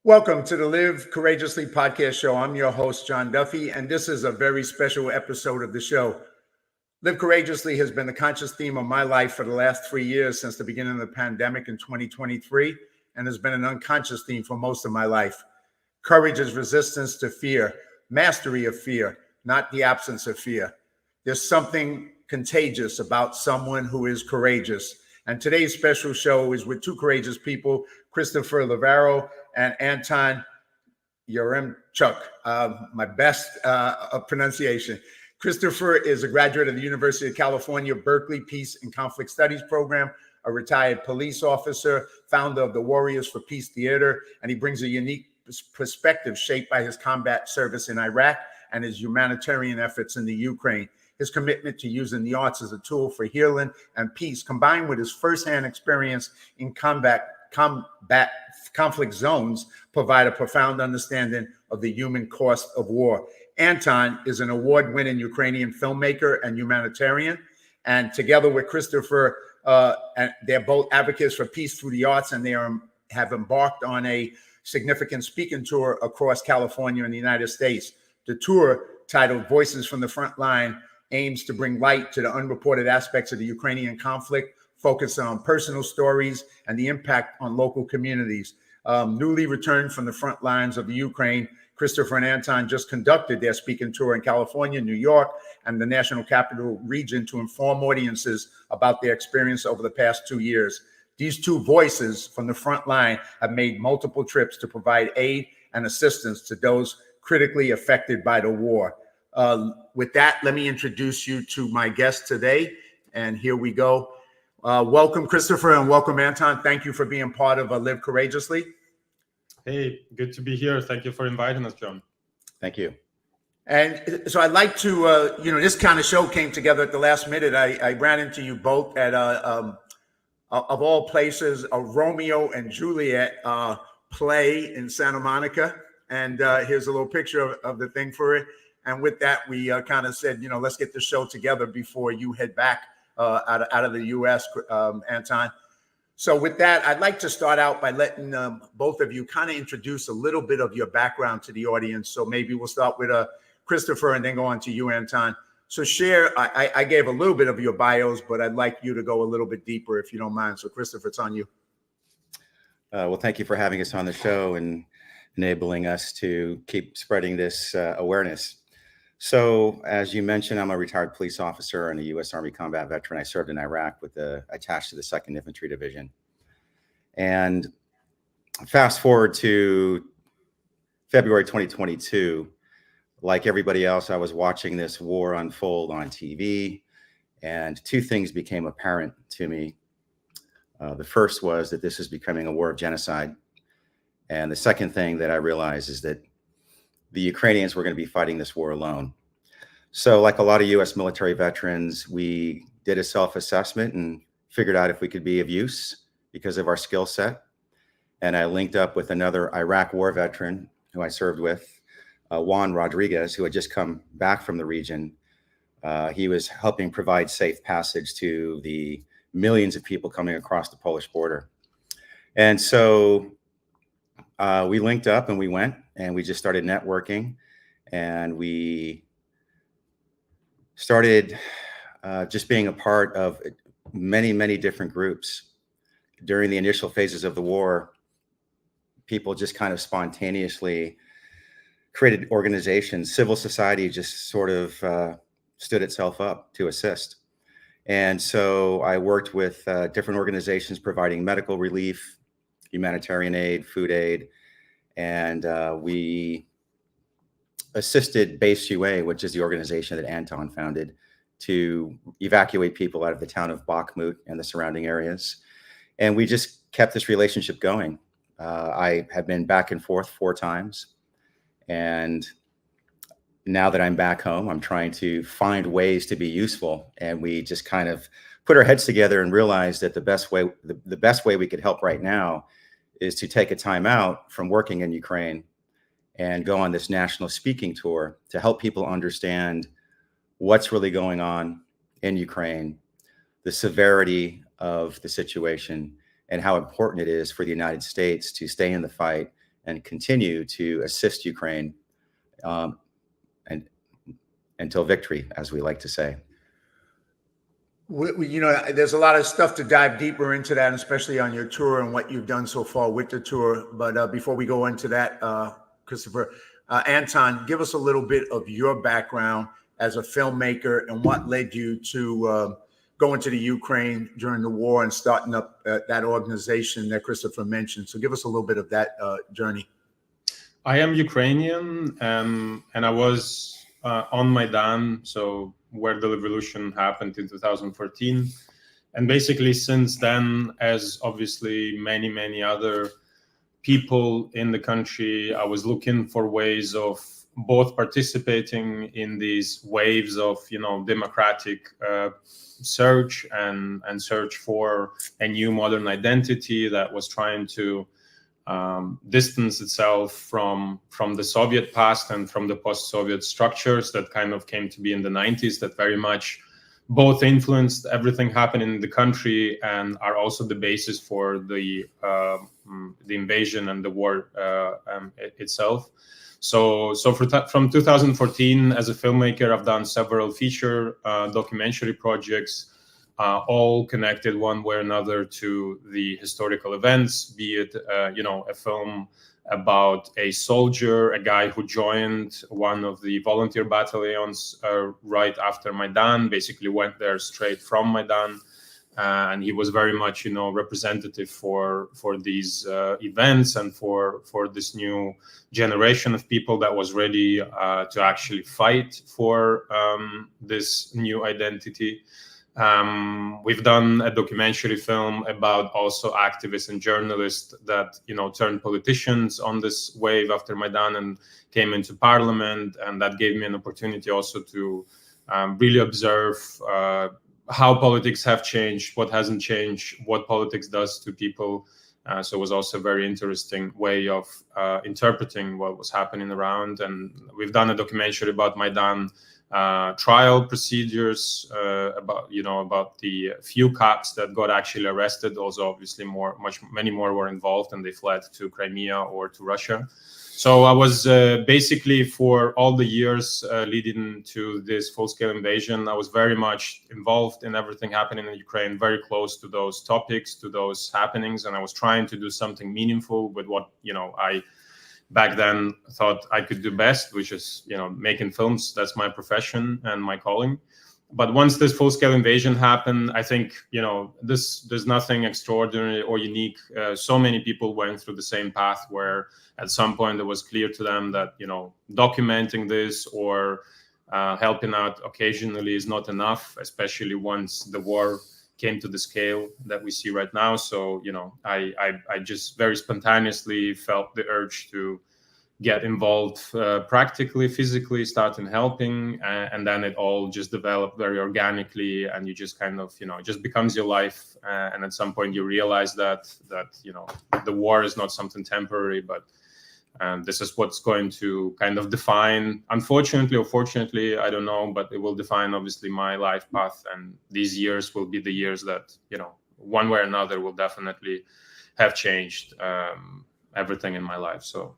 Welcome to the Live Courageously podcast show. I'm your host, John Duffy, and this is a very special episode of the show. Live Courageously has been the conscious theme of my life for the last 3 years since the beginning of the pandemic in 2023, and has been an unconscious theme for most of my life. Courage is resistance to fear, mastery of fear, not the absence of fear. There's something contagious about someone who is courageous. And today's special show is with two courageous people, Christopher Lovero and Anton Yaremchuk, my best pronunciation. Christopher is a graduate of the University of California, Berkeley Peace and Conflict Studies program, a retired police officer, founder of the Warriors for Peace Theater, and he brings a unique perspective shaped by his combat service in Iraq and his humanitarian efforts in the Ukraine. His commitment to using the arts as a tool for healing and peace, combined with his firsthand experience in combat conflict zones, provide a profound understanding of the human cost of war. Anton is an award-winning Ukrainian filmmaker and humanitarian, and together with Christopher, and they're both advocates for peace through the arts, and they have embarked on a significant speaking tour across California and the United States. The tour, titled Voices from the Front Line, aims to bring light to the unreported aspects of the Ukrainian conflict, focus on personal stories and the impact on local communities. Newly returned from the front lines of the Ukraine, Christopher and Anton just conducted their speaking tour in California, New York, and the National Capital Region to inform audiences about their experience over the past 2 years. These two voices from the front line have made multiple trips to provide aid and assistance to those critically affected by the war. With that, let me introduce you to my guest today. And here we go. Welcome, Christopher, and welcome, Anton. Thank you for being part of Live Courageously. Hey, good to be here. Thank you for inviting us, John. Thank you. And so I'd like to, this kind of show came together at the last minute. I ran into you both at, of all places, a Romeo and Juliet play in Santa Monica. And here's a little picture of the thing for it. And with that, we kind of said, let's get the show together before you head back out of the U.S., Anton. So with that, I'd like to start out by letting both of you kind of introduce a little bit of your background to the audience. So maybe we'll start with Christopher and then go on to you, Anton. So share, I gave a little bit of your bios, but I'd like you to go a little bit deeper if you don't mind. So Christopher, it's on you. Well, thank you for having us on the show and enabling us to keep spreading this awareness. So, as you mentioned, I'm a retired police officer and a U.S. Army combat veteran. I served in Iraq attached to the 2nd Infantry Division. And fast forward to February 2022, like everybody else, I was watching this war unfold on TV, and two things became apparent to me. The first was that this is becoming a war of genocide. And the second thing that I realized is that the Ukrainians were going to be fighting this war alone. So like a lot of U.S. military veterans, we did a self-assessment and figured out if we could be of use because of our skill set. And I linked up with another Iraq war veteran who I served with, Juan Rodriguez, who had just come back from the region. He was helping provide safe passage to the millions of people coming across the Polish border. And so we linked up and we went and we just started networking, and we started just being a part of many, many different groups. During the initial phases of the war, people just kind of spontaneously created organizations. Civil society just sort of stood itself up to assist. And so I worked with different organizations providing medical relief, humanitarian aid, food aid, and we assisted Base UA, which is the organization that Anton founded, to evacuate people out of the town of Bakhmut and the surrounding areas. And we just kept this relationship going. I have been back and forth 4 times. And now that I'm back home, I'm trying to find ways to be useful. And we just kind of put our heads together and realized that the best way we could help right now is to take a time out from working in Ukraine and go on this national speaking tour to help people understand what's really going on in Ukraine, the severity of the situation, and how important it is for the United States to stay in the fight and continue to assist Ukraine and until victory, as we like to say. There's a lot of stuff to dive deeper into that, especially on your tour and what you've done so far with the tour. But before we go into that, Christopher, Anton, give us a little bit of your background as a filmmaker and what led you to go into the Ukraine during the war and starting up that organization that Christopher mentioned. So give us a little bit of that journey. I am Ukrainian, and I was on Maidan, so where the revolution happened in 2014. And basically since then, as obviously many other people in the country, I was looking for ways of both participating in these waves of, democratic search and search for a new modern identity that was trying to distance itself from the Soviet past and from the post-Soviet structures that kind of came to be in the 90s, that very much both influenced everything happening in the country and are also the basis for the invasion and the war itself. So from 2014, as a filmmaker, I've done several feature documentary projects, all connected one way or another to the historical events, be it, a film about a soldier, a guy who joined one of the volunteer battalions right after Maidan, basically went there straight from Maidan. And he was very much, representative for these events and for this new generation of people that was ready to actually fight for this new identity. We've done a documentary film about also activists and journalists that, turned politicians on this wave after Maidan and came into parliament. And that gave me an opportunity also to really observe how politics have changed, what hasn't changed, what politics does to people. So it was also a very interesting way of interpreting what was happening around. And we've done a documentary about Maidan trial procedures, about the few cops that got actually arrested. Also, obviously, many more were involved, and they fled to Crimea or to Russia. So I was basically, for all the years leading to this full-scale invasion, I was very much involved in everything happening in Ukraine, very close to those topics, to those happenings, and I was trying to do something meaningful with what I back then thought I could do best, which is, making films. That's my profession and my calling. But once this full-scale invasion happened, I think, there's nothing extraordinary or unique. So many people went through the same path where at some point it was clear to them that, documenting this or helping out occasionally is not enough, especially once the war came to the scale that we see right now. So, I just very spontaneously felt the urge to get involved practically, physically, starting helping, and then it all just developed very organically, and you just kind of, it just becomes your life. And at some point you realize that the war is not something temporary, but this is what's going to kind of define, unfortunately or fortunately, I don't know, but it will define obviously my life path. And these years will be the years that, one way or another will definitely have changed everything in my life. So.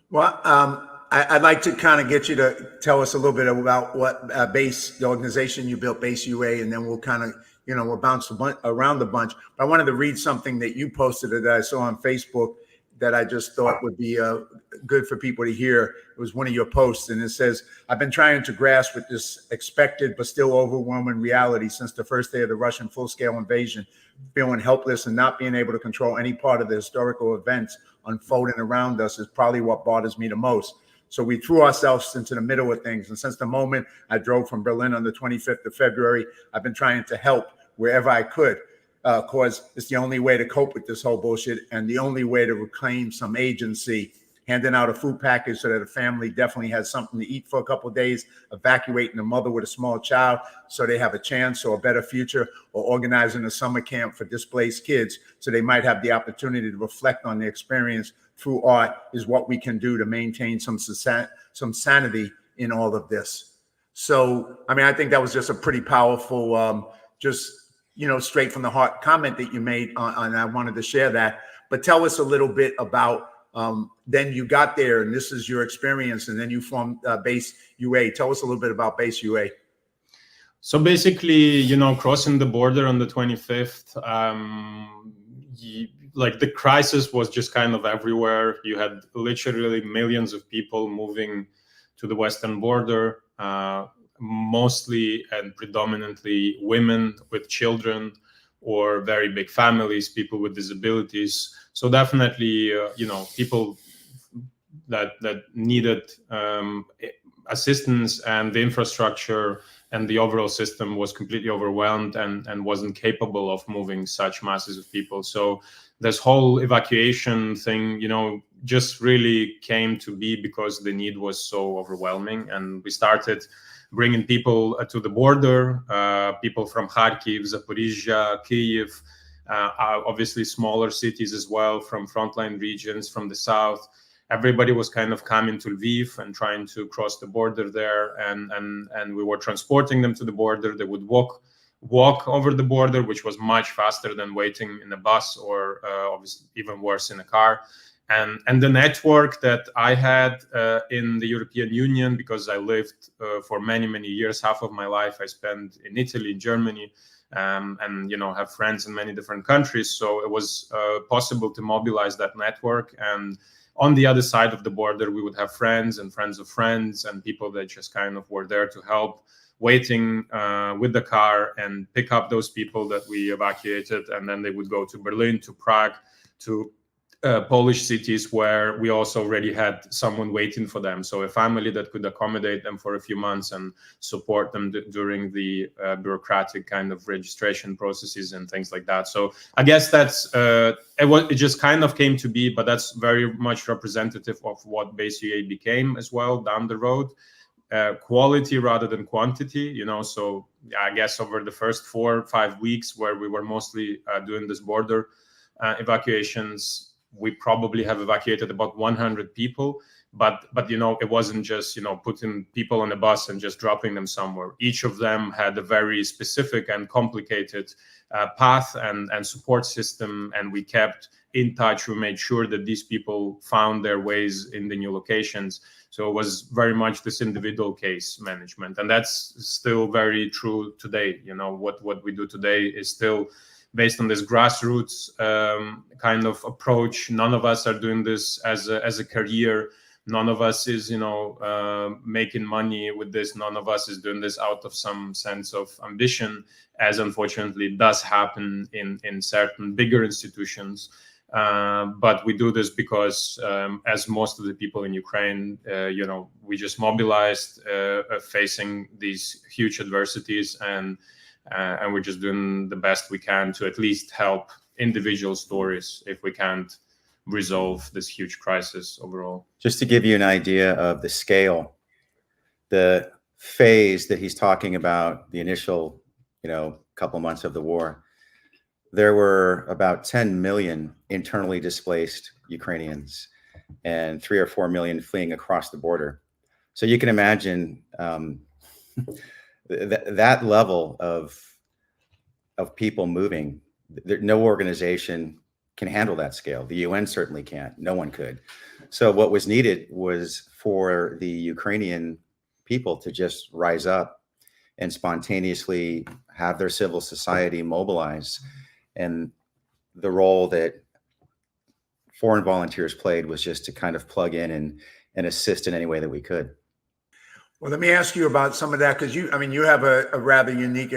Well, I'd like to kind of get you to tell us a little bit about what the organization you built, Base UA, and then we'll kind of, we'll bounce around the bunch. But I wanted to read something that you posted that I saw on Facebook that I just thought would be good for people to hear. It was one of your posts, and it says, "I've been trying to grasp with this expected but still overwhelming reality since the first day of the Russian full-scale invasion, feeling helpless and not being able to control any part of the historical events unfolding around us is probably what bothers me the most. So we threw ourselves into the middle of things. And since the moment I drove from Berlin on the 25th of February, I've been trying to help wherever I could. Of course, it's the only way to cope with this whole bullshit and the only way to reclaim some agency, handing out a food package so that a family definitely has something to eat for a couple of days, evacuating a mother with a small child so they have a chance or a better future, or organizing a summer camp for displaced kids so they might have the opportunity to reflect on their experience through art is what we can do to maintain some sanity in all of this." So, I mean, I think that was just a pretty powerful, straight from the heart comment that you made, and I wanted to share that. But tell us a little bit about Then you got there, and this is your experience, and then you formed Base UA. Tell us a little bit about Base UA. So basically, crossing the border on the 25th, like the crisis was just kind of everywhere. You had literally millions of people moving to the western border, mostly and predominantly women with children or very big families, people with disabilities. So definitely, people that needed assistance, and the infrastructure and the overall system was completely overwhelmed and wasn't capable of moving such masses of people. So this whole evacuation thing, just really came to be because the need was so overwhelming. And we started bringing people to the border, people from Kharkiv, Zaporizhia, Kyiv, obviously smaller cities as well, from frontline regions, from the south. Everybody was kind of coming to Lviv and trying to cross the border there, and we were transporting them to the border. They would walk over the border, which was much faster than waiting in a bus or obviously even worse in a car. And the network that I had in the European Union, because I lived for many years, half of my life I spent in Italy, Germany, and have friends in many different countries. So it was possible to mobilize that network. And on the other side of the border, we would have friends and friends of friends and people that just kind of were there to help, waiting with the car and pick up those people that we evacuated. And then they would go to Berlin, to Prague, to Polish cities where we also already had someone waiting for them. So a family that could accommodate them for a few months and support them during the bureaucratic kind of registration processes and things like that. So I guess that's it just kind of came to be, but that's very much representative of what Base UA became as well down the road. Quality rather than quantity, so I guess over the first 4 or 5 weeks where we were mostly doing this border evacuations, we probably have evacuated about 100 people, but it wasn't just putting people on a bus and just dropping them somewhere. Each of them had a very specific and complicated path and support system, and we kept in touch. We made sure that these people found their ways in the new locations. So it was very much this individual case management, and that's still very true today. What we do today is still based on this grassroots kind of approach. None of us are doing this as a career. None of us is, making money with this. None of us is doing this out of some sense of ambition, as unfortunately does happen in certain bigger institutions. But we do this because, as most of the people in Ukraine, we just mobilized facing these huge adversities, and we're just doing the best we can to at least help individual stories if we can't resolve this huge crisis overall. Just to give you an idea of the scale, the phase that he's talking about, the initial, couple months of the war, there were about 10 million internally displaced Ukrainians and 3 or 4 million fleeing across the border. So you can imagine that level of people moving. No organization can handle that scale. The UN certainly can't. No one could. So what was needed was for the Ukrainian people to just rise up and spontaneously have their civil society mobilize. And the role that foreign volunteers played was just to kind of plug in and assist in any way that we could. Well, let me ask you about some of that, because you have a rather unique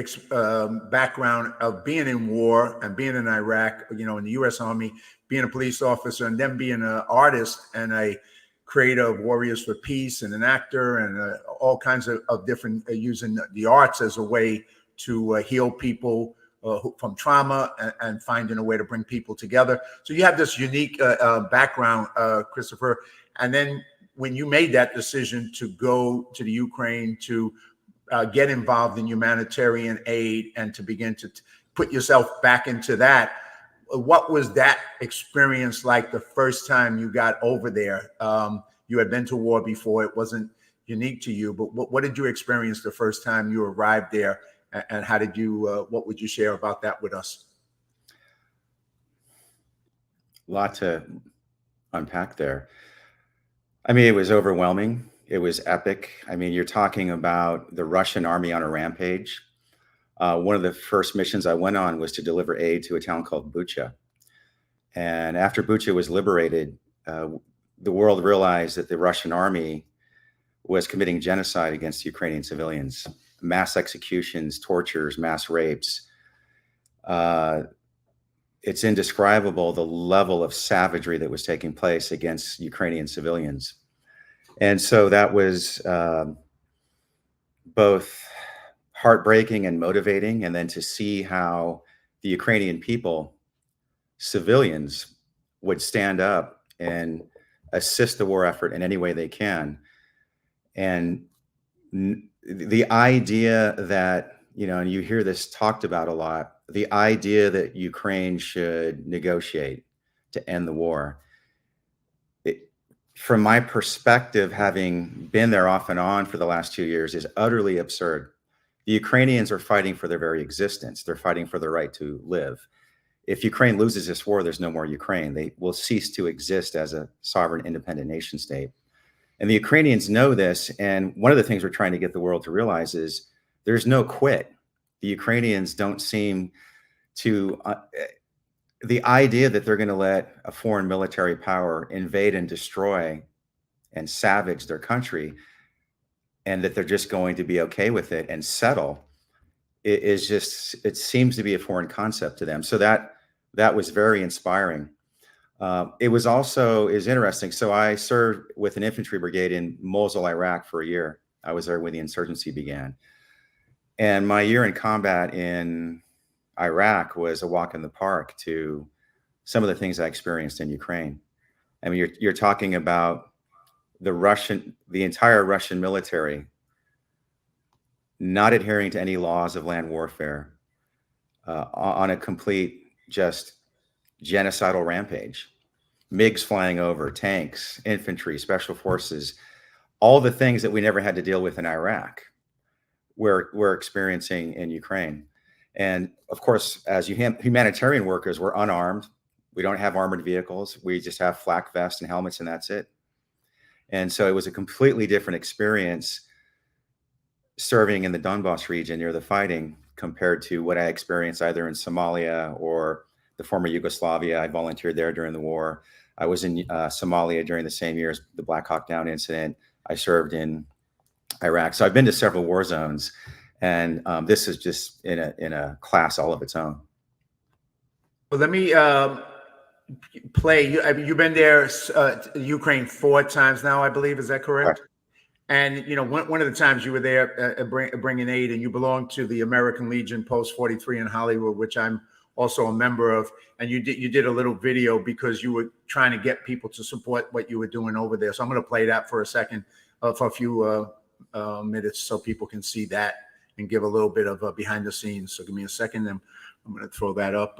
background of being in war and being in Iraq, in the U.S. Army, being a police officer, and then being an artist and a creator of Warriors for Peace and an actor and all kinds of different, using the arts as a way to heal people from trauma and finding a way to bring people together. So you have this unique background, Christopher, and then when you made that decision to go to the Ukraine to get involved in humanitarian aid and to begin to put yourself back into that, what was that experience like the first time you got over there? You had been to war before. It wasn't unique to you, but what did you experience the first time you arrived there? And how did you, what would you share about that with us? A lot to unpack there. I mean, it was overwhelming. It was epic. I mean, you're talking about the Russian army on a rampage. One of the first missions I went on was to deliver aid to a town called Bucha. And after Bucha was liberated, the world realized that the Russian army was committing genocide against Ukrainian civilians, mass executions, tortures, mass rapes. It's indescribable the level of savagery that was taking place against Ukrainian civilians. And so that was both heartbreaking and motivating. And then to see how the Ukrainian people, civilians, would stand up and assist the war effort in any way they can. And the idea that, you know, and you hear this talked about a lot, the idea that Ukraine should negotiate to end the war. From my perspective, having been there off and on for the last 2 years, is utterly absurd. The Ukrainians are fighting for their very existence. They're fighting for their right to live. If Ukraine loses this war, there's no more Ukraine. They will cease to exist as a sovereign, independent nation state. And the Ukrainians know this. And one of the things we're trying to get the world to realize is there's no quit. The Ukrainians don't seem to, the idea that they're going to let a foreign military power invade and destroy and savage their country, and that they're just going to be okay with it and settle, is just, it seems to be a foreign concept to them. So that was very inspiring. It was also is interesting. So I served with an infantry brigade in Mosul, Iraq for a year. I was there when the insurgency began. And my year in combat in Iraq was a walk in the park to some of the things I experienced in Ukraine. I mean, you're talking about the entire Russian military not adhering to any laws of land warfare, on a complete just genocidal rampage. MiGs flying over, tanks, infantry, special forces, all the things that we never had to deal with in Iraq, we're experiencing in Ukraine. And of course, as humanitarian workers, we're unarmed. We don't have armored vehicles. We just have flak vests and helmets, and that's it. And so it was a completely different experience serving in the Donbass region near the fighting compared to what I experienced either in Somalia or the former Yugoslavia. I volunteered there during the war. I was in Somalia during the same year as the Black Hawk Down incident. I served in Iraq. So I've been to several war zones, and this is just in a class all of its own. Well, let me play. I mean, you've been there, Ukraine 4 times now, I believe. Is that correct? Correct. And you know, one of the times you were there bringing aid, and you belong to the American Legion Post 43 in Hollywood, which I'm also a member of. And you did a little video because you were trying to get people to support what you were doing over there. So I'm going to play that for a second, for a few minutes, so people can see that and give a little bit of behind the scenes. So give me a second, and I'm going to throw that up.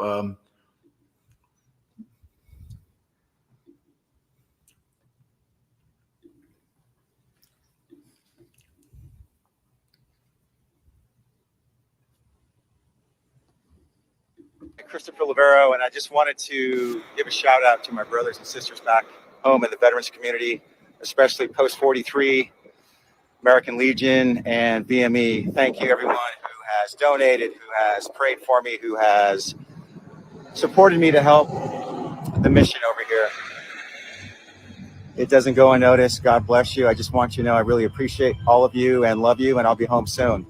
Christopher Lovero, and I just wanted to give a shout out to my brothers and sisters back home in the veterans community, especially Post 43, American Legion, and VME. Thank you, everyone who has donated, who has prayed for me, who has supported me to help the mission over here. It doesn't go unnoticed. God bless you. I just want you to know I really appreciate all of you and love you, and I'll be home soon.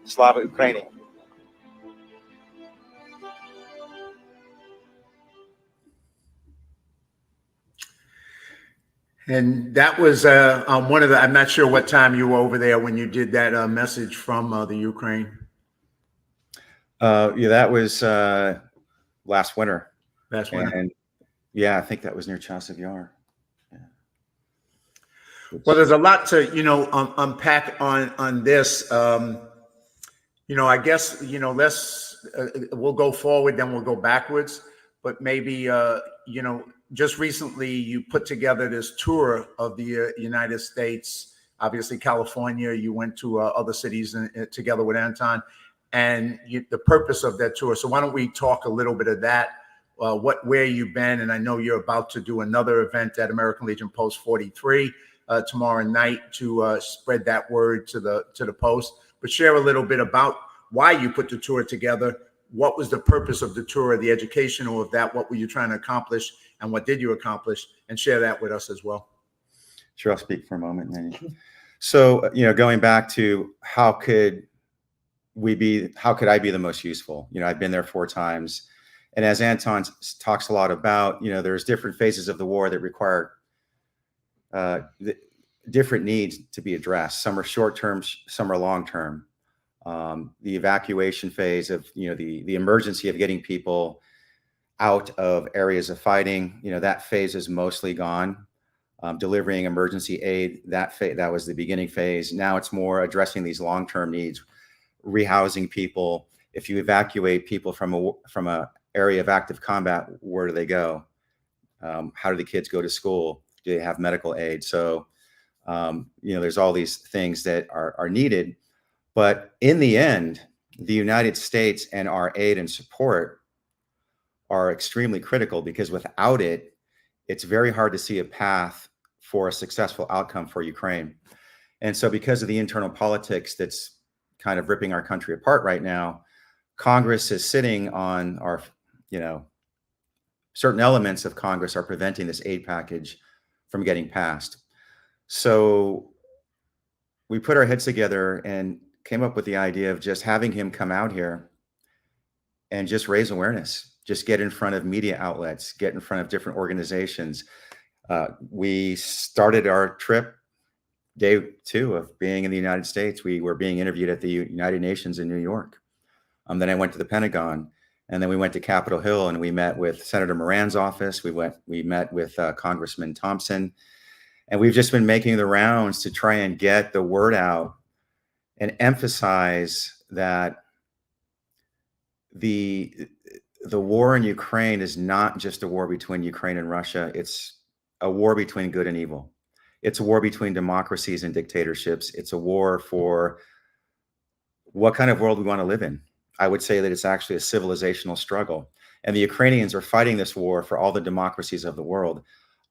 Slava Ukraini. And that was one of the, I'm not sure what time you were over there when you did that message from the Ukraine. Yeah, that was last winter. Last winter. And yeah, I think that was near Chasiv Yar. Yeah. Well, there's a lot to, unpack on this. I guess, let's, we'll go forward, then we'll go backwards. But maybe, just recently you put together this tour of the United States, obviously California. You went to other cities together with Anton, and the purpose of that tour. So why don't we talk a little bit of that where you've been. And I know you're about to do another event at American Legion Post 43 tomorrow night to spread that word to the post. But share a little bit about why you put the tour together. What was the purpose of the tour, the educational of that? What were you trying to accomplish, and what did you accomplish? And share that with us as well. Sure, I'll speak for a moment, Manny. So, going back to how could I be the most useful? I've been there 4 times. And as Anton talks a lot about, there's different phases of the war that require different needs to be addressed. Some are short-term, some are long-term. The evacuation phase of, the emergency of getting people out of areas of fighting, that phase is mostly gone. Delivering emergency aid, that was the beginning phase. Now it's more addressing these long-term needs, rehousing people. If you evacuate people from a area of active combat, where do they go? How do the kids go to school? Do they have medical aid? So, there's all these things that are needed. But in the end, the United States and our aid and support are extremely critical, because without it, it's very hard to see a path for a successful outcome for Ukraine. And so because of the internal politics that's kind of ripping our country apart right now, Congress is sitting on our, certain elements of Congress are preventing this aid package from getting passed. So we put our heads together and came up with the idea of just having him come out here and just raise awareness, just get in front of media outlets, get in front of different organizations. We started our trip day 2 of being in the United States. We were being interviewed at the United Nations in New York. Then I went to the Pentagon, and then we went to Capitol Hill, and we met with Senator Moran's office. We met with Congressman Thompson, and we've just been making the rounds to try and get the word out and emphasize that the war in Ukraine is not just a war between Ukraine and Russia. It's a war between good and evil. It's a war between democracies and dictatorships. It's a war for what kind of world we want to live in. I would say that it's actually a civilizational struggle. And the Ukrainians are fighting this war for all the democracies of the world.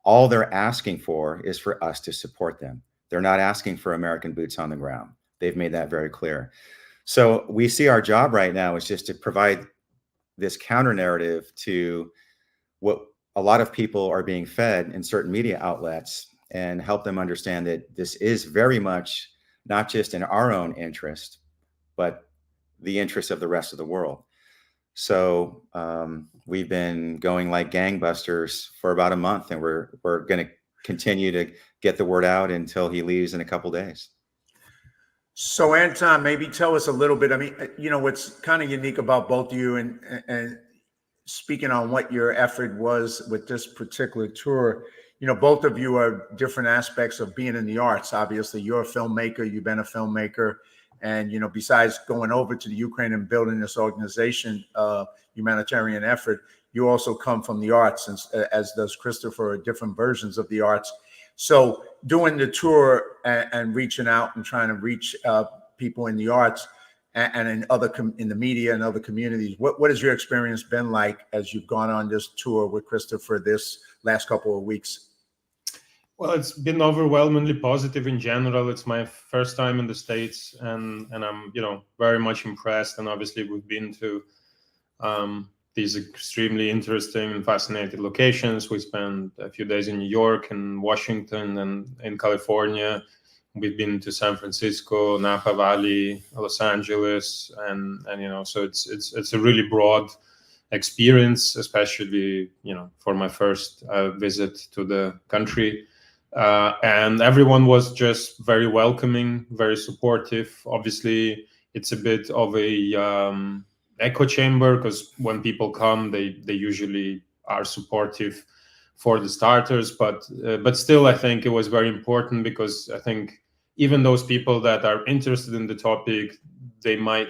All they're asking for is for us to support them. They're not asking for American boots on the ground. They've made that very clear. So we see our job right now is just to provide this counter narrative to what a lot of people are being fed in certain media outlets, and help them understand that this is very much not just in our own interest, but the interest of the rest of the world. So we've been going like gangbusters for about a month, and we're going to continue to get the word out until he leaves in a couple days. So Anton, maybe tell us a little bit. I mean, what's kind of unique about both of you, and speaking on what your effort was with this particular tour, both of you are different aspects of being in the arts. Obviously, you're a filmmaker, you've been a filmmaker, and, besides going over to the Ukraine and building this organization, humanitarian effort, you also come from the arts, as does Christopher, different versions of the arts. So doing the tour and reaching out and trying to reach people in the arts and in the media and other communities, what has your experience been like as you've gone on this tour with Christopher this last couple of weeks? Well, it's been overwhelmingly positive in general. It's my first time in the States, and I'm very much impressed. And obviously, we've been to these extremely interesting and fascinating locations. We spent a few days in New York and Washington and in California. We've been to San Francisco, Napa Valley, Los Angeles, and so it's a really broad experience, especially for my first visit to the country. And everyone was just very welcoming, very supportive. Obviously, it's a bit of a echo chamber, because when people come, they usually are supportive for the starters. But still, I think it was very important, because I think even those people that are interested in the topic, they might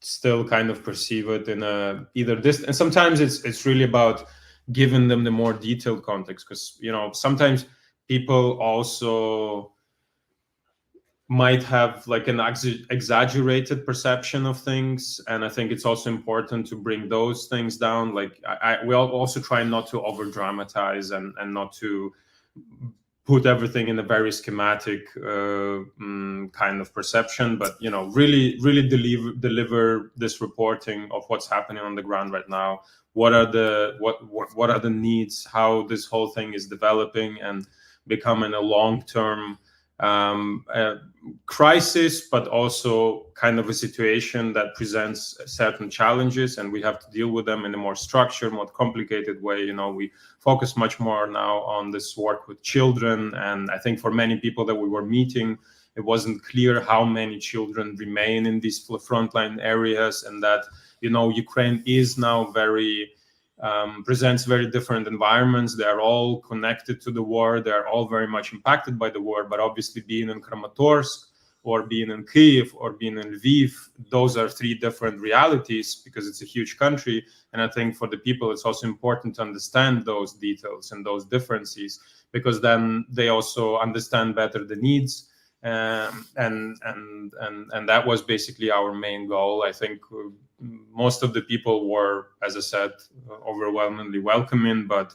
still kind of perceive it in either this. And sometimes it's really about giving them the more detailed context, because sometimes people also might have like an exaggerated perception of things, and I think it's also important to bring those things down. Like we also try not to over dramatize and not to put everything in a very schematic kind of perception, but really deliver this reporting of what's happening on the ground right now. What are the needs? How this whole thing is developing and becoming a long-term crisis, but also kind of a situation that presents certain challenges, and we have to deal with them in a more structured, more complicated way. We focus much more now on this work with children, and I think for many people that we were meeting, it wasn't clear how many children remain in these frontline areas, and that Ukraine is now presents very different environments. They're all connected to the war. They're all very much impacted by the war. But obviously, being in Kramatorsk or being in Kyiv or being in Lviv, those are three different realities because it's a huge country. And I think for the people, it's also important to understand those details and those differences, because then they also understand better the needs. And that was basically our main goal. I think most of the people were, as I said, overwhelmingly welcoming, but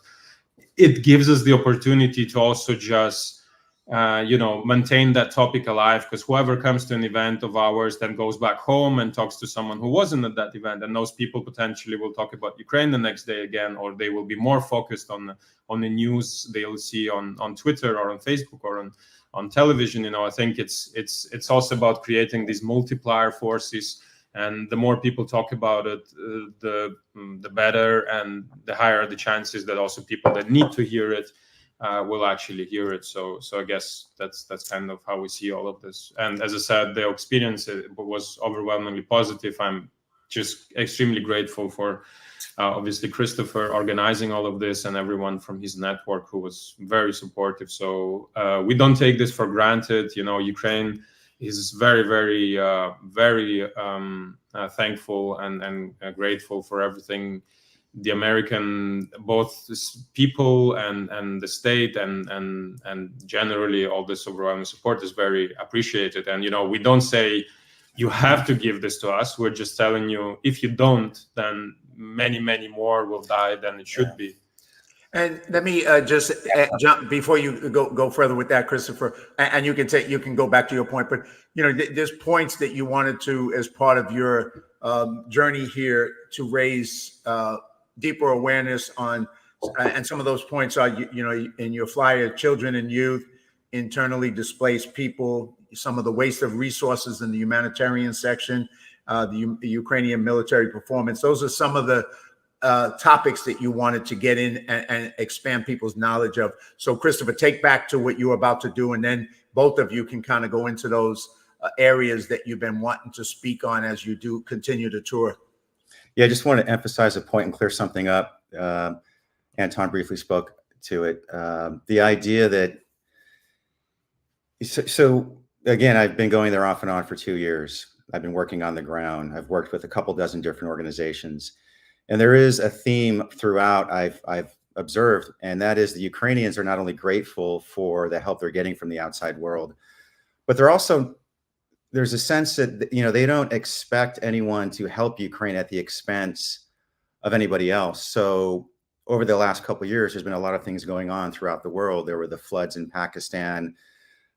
it gives us the opportunity to also just maintain that topic alive, because whoever comes to an event of ours then goes back home and talks to someone who wasn't at that event, and those people potentially will talk about Ukraine the next day again, or they will be more focused on the news they'll see on Twitter or on Facebook or on television. I think it's also about creating these multiplier forces, and the more people talk about it, the better, and the higher the chances that also people that need to hear it will actually hear it. So I guess that's kind of how we see all of this. And as I said, the experience was overwhelmingly positive. I'm just extremely grateful for obviously Christopher organizing all of this, and everyone from his network who was very supportive. So we don't take this for granted. Ukraine is very, very, very thankful and grateful for everything the American, both people and the state and generally all this overwhelming support is very appreciated. And we don't say you have to give this to us. We're just telling you, if you don't, then many, many more will die than it should be. And let me just jump before you go further with that, Christopher. And you can go back to your point, but there's points that you wanted to, as part of your journey here, to raise deeper awareness on, and some of those points are in your flyer: children and youth, internally displaced people, some of the waste of resources in the humanitarian section, the Ukrainian military performance. Those are some of the topics that you wanted to get in and expand people's knowledge of. So Christopher, take back to what you were about to do, and then both of you can kind of go into those areas that you've been wanting to speak on as you do continue to tour. Yeah, I just want to emphasize a point and clear something up. Anton briefly spoke to it. The idea that, so again, I've been going there off and on for 2 years. I've been working on the ground. I've worked with a couple dozen different organizations. And there is a theme throughout I've observed, and that is the Ukrainians are not only grateful for the help they're getting from the outside world, but there's a sense that they don't expect anyone to help Ukraine at the expense of anybody else. So over the last couple of years, there's been a lot of things going on throughout the world. There were the floods in Pakistan,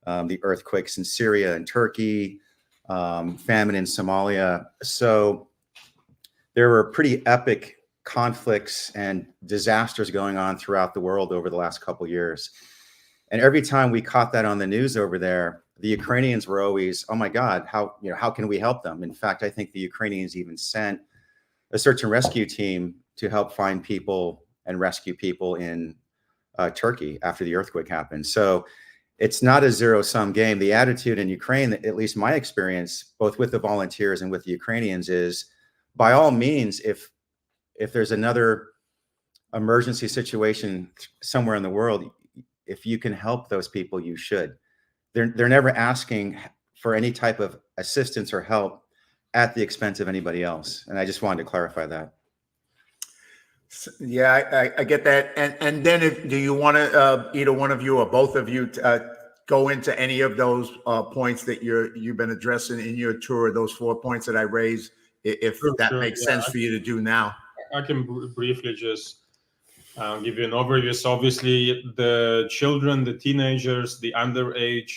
the earthquakes in Syria and Turkey, famine in Somalia. So there were pretty epic conflicts and disasters going on throughout the world over the last couple of years. And every time we caught that on the news over there, the Ukrainians were always, oh my God, how can we help them? In fact, I think the Ukrainians even sent a search and rescue team to help find people and rescue people in Turkey after the earthquake happened. So it's not a zero-sum game. The attitude in Ukraine, at least my experience, both with the volunteers and with the Ukrainians, is by all means, if there's another emergency situation somewhere in the world, if you can help those people, you should. They're never asking for any type of assistance or help at the expense of anybody else. And I just wanted to clarify that. Yeah, I get that. And then do you want to, either one of you or both of you, go into any of those points that you've been addressing in your tour, those 4 points that I raised, if that makes sense for you to do now. I can briefly just give you an overview. So obviously the children, the teenagers, the underage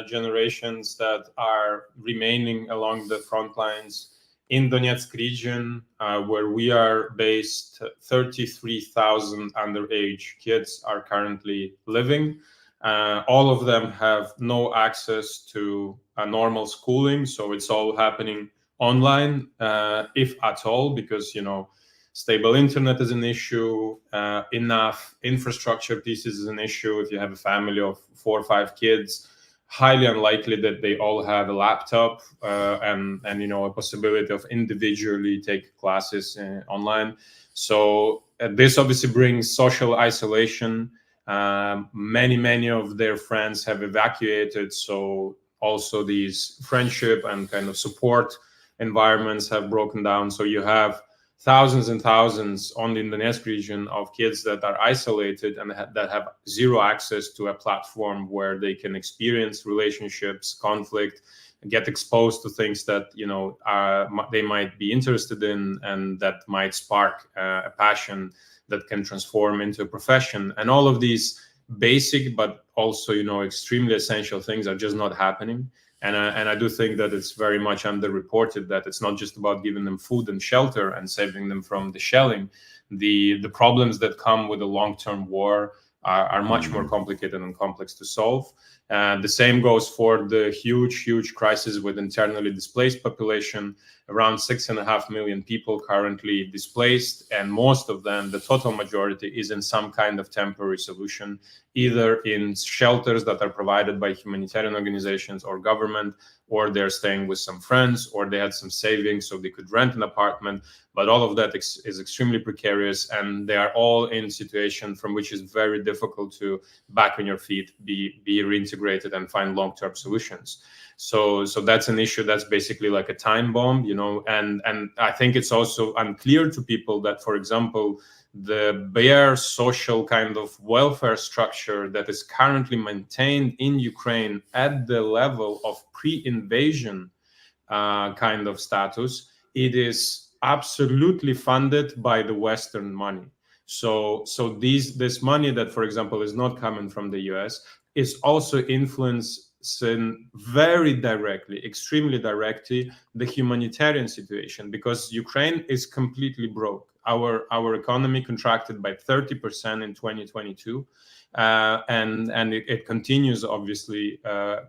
generations that are remaining along the front lines in Donetsk region, where we are based, 33,000 underage kids are currently living. All of them have no access to a normal schooling. So it's all happening online, if at all, because, stable internet is an issue, enough infrastructure pieces is an issue. If you have a family of 4 or 5 kids, highly unlikely that they all have a laptop and a possibility of individually take classes online. So this obviously brings social isolation. Many of their friends have evacuated, so also these friendship and kind of support environments have broken down. So you have thousands and thousands only in the Donetsk region of kids that are isolated and that have zero access to a platform where they can experience relationships, conflict, and get exposed to things that they might be interested in and that might spark a passion that can transform into a profession. And all of these basic but also extremely essential things are just not happening. And I do think that it's very much underreported that it's not just about giving them food and shelter and saving them from the shelling. The problems that come with a long-term war are much more complicated and complex to solve. The same goes for the huge crisis with internally displaced population. Around 6.5 million people currently displaced, and most of them, the total majority, is in some kind of temporary solution, either in shelters that are provided by humanitarian organizations or government, or they're staying with some friends, or they had some savings so they could rent an apartment. But all of that is extremely precarious, and they are all in a situation from which is very difficult to back on your feet, be reintegrated and find long-term solutions. So that's an issue that's basically like a time bomb, and I think it's also unclear to people that, for example, the bare social kind of welfare structure that is currently maintained in Ukraine at the level of pre-invasion kind of status, it is absolutely funded by the Western money. So this money that, for example, is not coming from the US is also influencing very directly, extremely directly, the humanitarian situation, because Ukraine is completely broke. Our economy contracted by 30% in 2022, and it continues obviously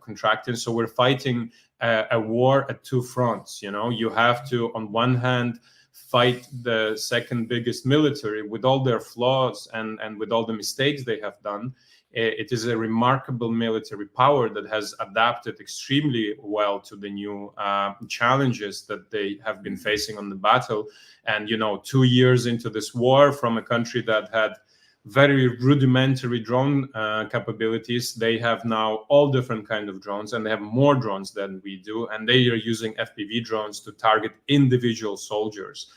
contracting. So we're fighting a war at 2 fronts. You have to, on one hand, fight the second biggest military with all their flaws and with all the mistakes they have done. It is a remarkable military power that has adapted extremely well to the new challenges that they have been facing on the battle. And 2 years into this war, from a country that had very rudimentary drone capabilities, they have now all different kinds of drones, and they have more drones than we do, and they are using FPV drones to target individual soldiers.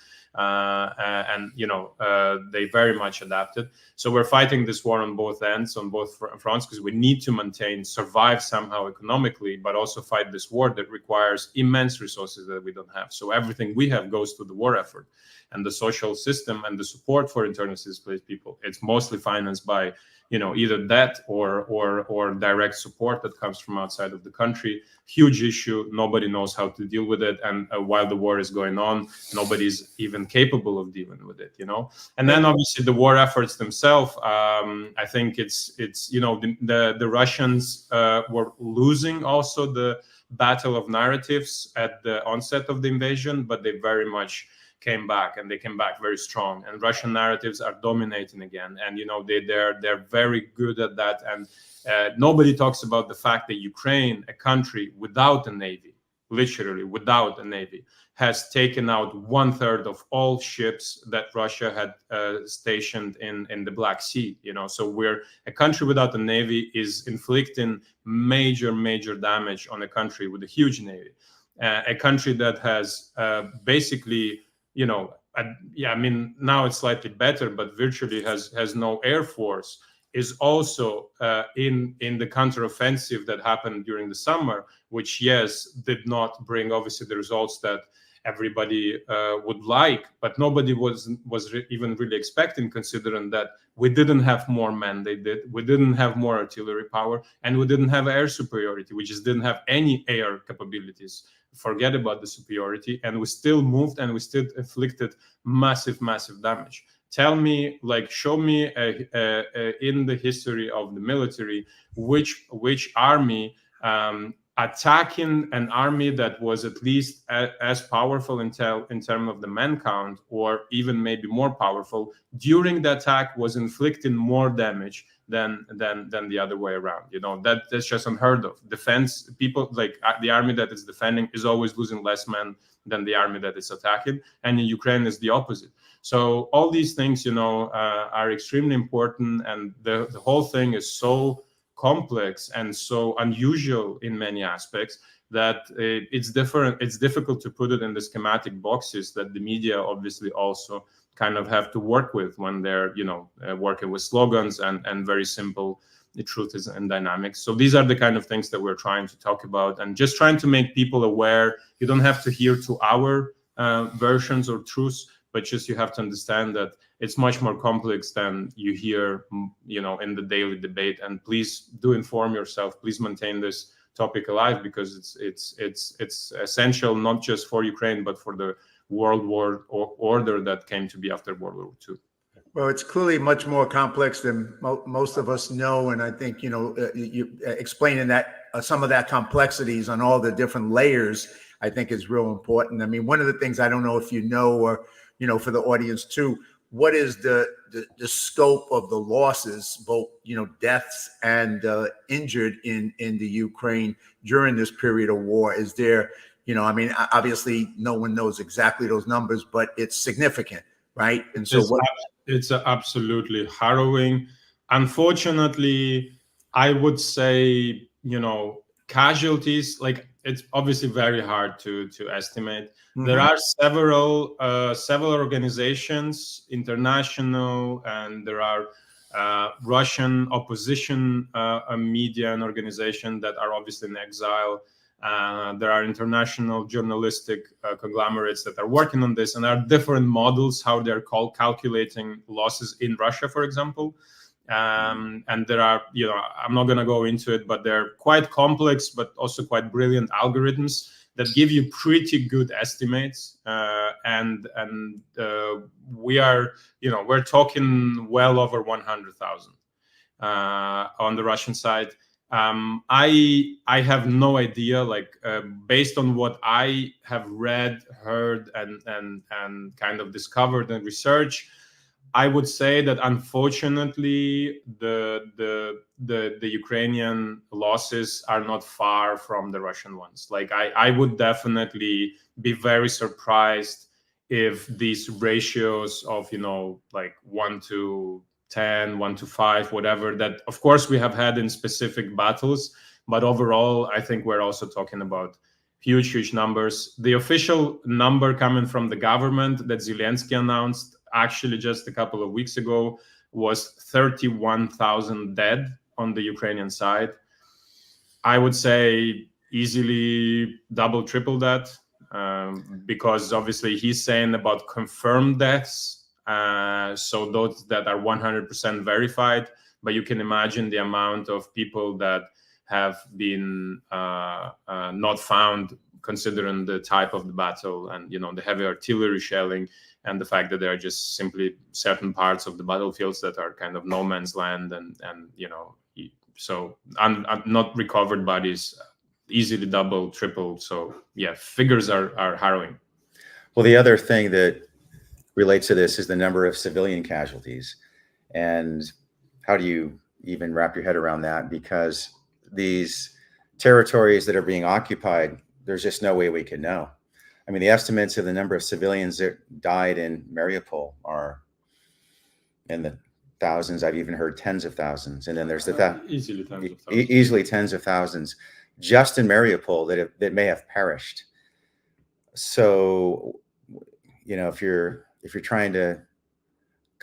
They very much adapted. So we're fighting this war on both ends, on both fronts, because we need to survive somehow economically, but also fight this war that requires immense resources that we don't have. So everything we have goes to the war effort, and the social system and the support for internally displaced people, it's mostly financed by either debt or direct support that comes from outside of the country. Huge issue. Nobody knows how to deal with it. And while the war is going on, nobody's even capable of dealing with it, And then obviously the war efforts themselves, I think it's the Russians were losing also the battle of narratives at the onset of the invasion, but they very much came back, and they came back very strong, and Russian narratives are dominating again, and they're very good at that. And nobody talks about the fact that Ukraine, a country without a navy, literally without a navy, has taken out 1/3 of all ships that Russia had stationed in the Black Sea. So we're a country without a navy is inflicting major damage on a country with a huge navy, a country that has basically now it's slightly better, but virtually has no air force, is also in the counteroffensive that happened during the summer, which, yes, did not bring obviously the results that everybody would like, but nobody was even really expecting, considering that we didn't have more men. We didn't have more artillery power, and we didn't have air superiority. We just didn't have any air capabilities. Forget about the superiority, and we still moved, and we still inflicted massive damage. Tell me, like, show me in the history of the military which army attacking an army that was at least as powerful in terms of the man count, or even maybe more powerful, during the attack was inflicting more damage than the other way around. You know, that's just unheard of. Defense people, like the army that is defending, is always losing less men than the army that is attacking, and in Ukraine is the opposite. So all these things, you know, are extremely important, and the whole thing is so complex and so unusual in many aspects that it's difficult to put it in the schematic boxes that the media obviously also kind of have to work with when they're, you know, working with slogans and very simple truths and dynamics. So these are the kind of things that we're trying to talk about, and just trying to make people aware. You don't have to hear to our versions or truths, but just you have to understand that it's much more complex than you hear, you know, in the daily debate. And please do inform yourself. Please maintain this topic alive, because it's essential, not just for Ukraine, but for the world war order that came to be after World War II. Well, it's clearly much more complex than most of us know, and I think, you know, you explaining that some of that complexities on all the different layers, I think, is real important. I mean, one of the things, I don't know if you know, or, you know, for the audience too, what is the scope of the losses, both, you know, deaths and injured in the Ukraine during this period of war? Is there, you know, I mean, obviously no one knows exactly those numbers, but it's significant, right? And so it's absolutely harrowing. Unfortunately, I would say, you know, casualties, like, it's obviously very hard to estimate. Mm-hmm. There are several organizations, international, and there are Russian opposition media and organizations that are obviously in exile. There are international journalistic conglomerates that are working on this, and there are different models how they're calculating losses in Russia, for example. And there are, you know, I'm not going to go into it, but they're quite complex, but also quite brilliant algorithms that give you pretty good estimates. And we are, you know, we're talking well over 100,000 on the Russian side. I have no idea, like, based on what I have read, heard, and kind of discovered and research, I would say that unfortunately the Ukrainian losses are not far from the Russian ones. Like, I would definitely be very surprised if these ratios of, you know, like 1 to 10, 1 to 5, whatever, that of course we have had in specific battles, but overall I think we're also talking about huge numbers. The official number coming from the government that Zelensky announced actually just a couple of weeks ago was 31,000 dead on the Ukrainian side. I would say easily double, triple that, because obviously he's saying about confirmed deaths, so those that are 100% verified, but you can imagine the amount of people that have been not found, considering the type of the battle and, you know, the heavy artillery shelling, and the fact that there are just simply certain parts of the battlefields that are kind of no man's land, and you know, so not recovered bodies, easily double, triple. So yeah, figures are harrowing. Well, the other thing that relates to this is the number of civilian casualties, and how do you even wrap your head around that? Because these territories that are being occupied, there's just no way we can know. I mean, the estimates of the number of civilians that died in Mariupol are in the thousands. I've even heard tens of thousands. And then there's easily tens of thousands just in Mariupol that may have perished. So, you know, if you're trying to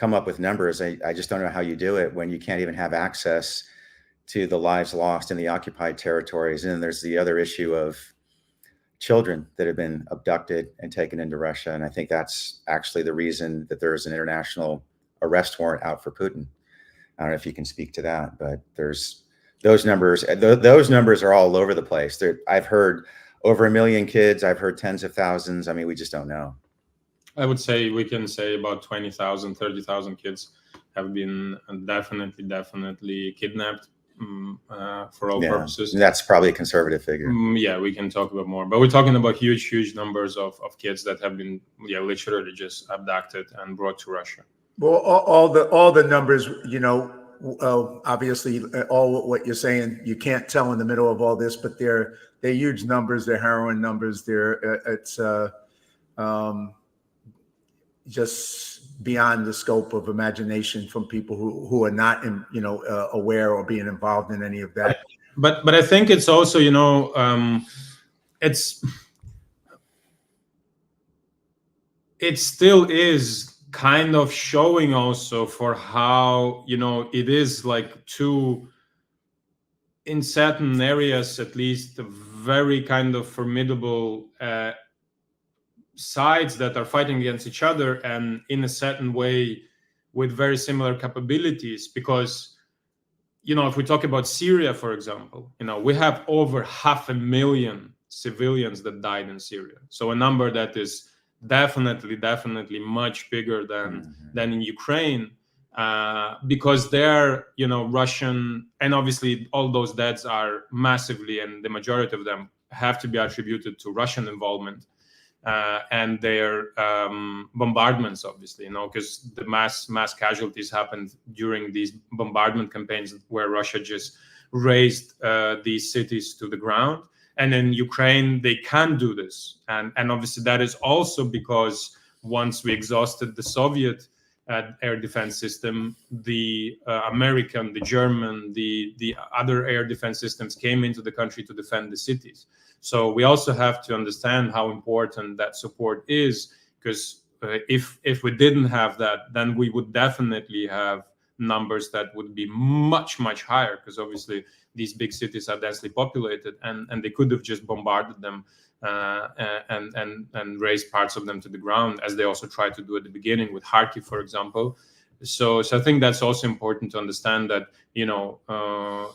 come up with numbers. I just don't know how you do it when you can't even have access to the lives lost in the occupied territories. And then there's the other issue of children that have been abducted and taken into Russia. And I think that's actually the reason that there's an international arrest warrant out for Putin. I don't know if you can speak to that, but there's those numbers. Those numbers are all over the place. I've heard over 1 million kids. I've heard tens of thousands. I mean, we just don't know. I would say we can say about 20,000, 30,000 kids have been definitely kidnapped for all purposes. That's probably a conservative figure. Yeah, we can talk about more, but we're talking about huge numbers of kids that have been literally just abducted and brought to Russia. Well, all the numbers, obviously, all what you're saying, you can't tell in the middle of all this, but they're huge numbers. They're harrowing numbers. It's just beyond the scope of imagination from people who are not, aware or being involved in any of that. But I think it's also, it still is kind of showing also for how, it is like in certain areas, at least, very kind of formidable sides that are fighting against each other, and in a certain way with very similar capabilities. Because, if we talk about Syria, for example, we have over 500,000 civilians that died in Syria. So a number that is definitely much bigger than in Ukraine, because they're, Russian, and obviously all those deaths are massively, and the majority of them have to be attributed to Russian involvement and their bombardments, obviously, because the mass casualties happened during these bombardment campaigns where Russia just razed these cities to the ground. And in Ukraine, they can do this. And obviously that is also because once we exhausted the Soviet air defense system, the American, the German, the other air defense systems came into the country to defend the cities. So we also have to understand how important that support is, because if we didn't have that, then we would definitely have numbers that would be much higher, because obviously these big cities are densely populated, and they could have just bombarded them and raised parts of them to the ground, as they also tried to do at the beginning with Kharkiv, for example. So I think that's also important to understand that,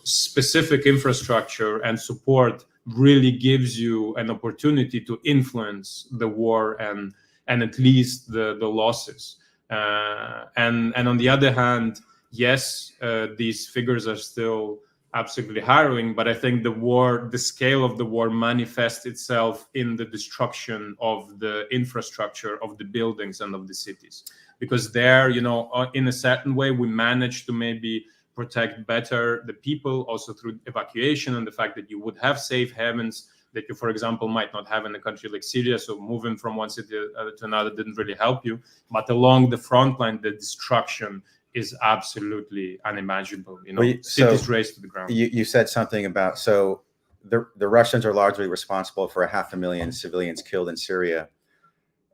specific infrastructure and support really gives you an opportunity to influence the war and at least the losses. And on the other hand, yes, these figures are still absolutely harrowing, but I think the scale of the war manifests itself in the destruction of the infrastructure, of the buildings and of the cities. Because there, in a certain way, we managed to maybe protect better the people, also through evacuation and the fact that you would have safe havens that you, for example, might not have in a country like Syria. So moving from one city to another didn't really help you. But along the front line, the destruction is absolutely unimaginable. Cities razed to the ground. You said something about, so the Russians are largely responsible for 500,000 civilians killed in Syria.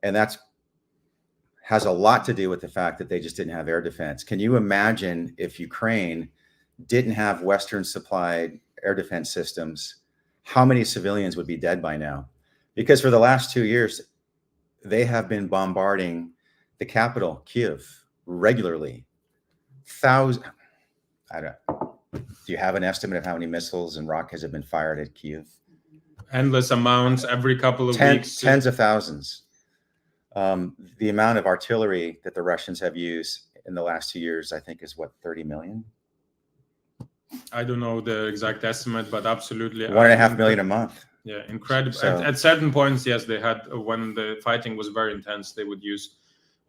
And that's has a lot to do with the fact that they just didn't have air defense. Can you imagine if Ukraine didn't have Western supplied air defense systems, how many civilians would be dead by now? Because for the last 2 years, they have been bombarding the capital, Kyiv, regularly. Do you have an estimate of how many missiles and rockets have been fired at Kyiv? Endless amounts every couple of weeks. Tens of thousands. The amount of artillery that the Russians have used in the last 2 years, I think, is what, 30 million? I don't know the exact estimate, but absolutely 1.5 million a month. Yeah, incredible. So, at certain points, yes, they had, when the fighting was very intense, they would use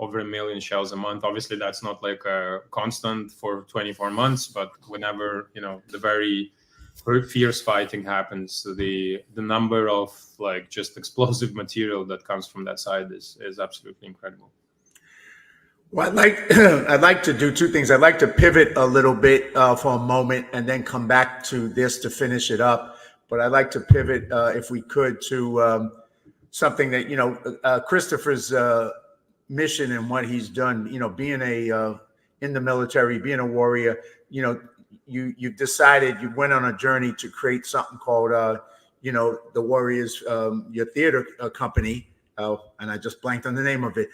over 1 million shells a month. Obviously, that's not like a constant for 24 months, but whenever, the very fierce fighting happens, the number of like just explosive material that comes from that side is absolutely incredible. Well, I'd like to do two things. I'd like to pivot a little bit for a moment and then come back to this to finish it up. But I'd like to pivot, if we could, to something that Christopher's mission and what he's done, being in the military, being a warrior, you decided, you went on a journey to create something called, the Warriors, your theater company. And I just blanked on the name of it.